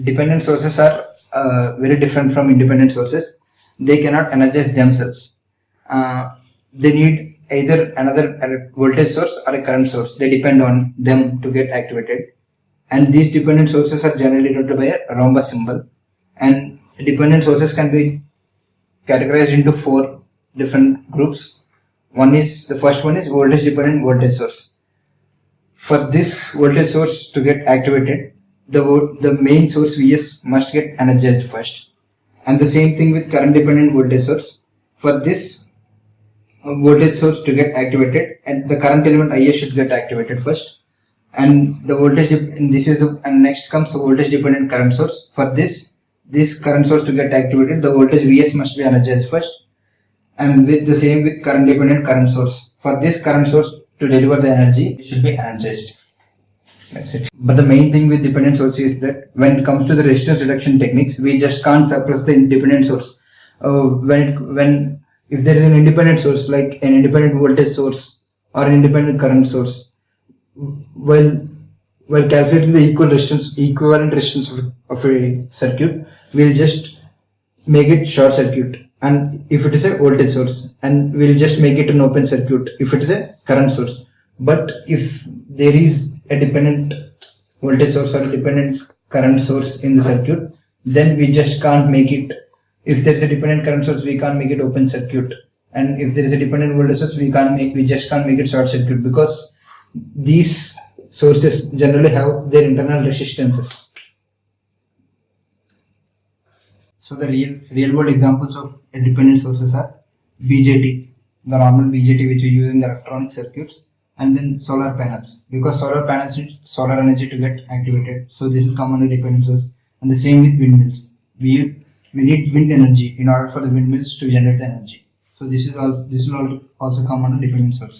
Dependent sources are very different from independent sources. They cannot energize themselves. They need either another voltage source or a current source. They depend on them to get activated. And these dependent sources are generally denoted by a rhombus symbol. And dependent sources can be categorized into four different groups. The first one is voltage dependent voltage source. For this voltage source to get activated, the main source Vs must get energized first. And the same thing with current dependent voltage source. For this voltage source to get activated, and the current element Is should get activated first. And the voltage and next comes the voltage dependent current source. For this current source to get activated, the voltage Vs must be energized first. And with the same with current dependent current source. For this current source to deliver the energy, it should be energized. That's it. But the main thing with dependent source is that when it comes to the resistance reduction techniques, we just can't suppress the independent source. If there is an independent source like an independent voltage source or an independent current source, while calculating the equivalent resistance of a circuit, we'll just make it short circuit. And if it is a voltage source, and we'll just make it an open circuit if it is a current source. But if there is a dependent voltage source or a dependent current source in the circuit, then we just can't make it. If there is a dependent current source, we can't make it open circuit. And if there is a dependent voltage source, we just can't make it short circuit, because these sources generally have their internal resistances. So the real world examples of dependent sources are BJT, the normal BJT which we use in the electronic circuits, and then solar panels, because solar panels need solar energy to get activated. So this will come under dependent source. And the same with windmills. We need wind energy in order for the windmills to generate the energy. So this will also come under dependent source.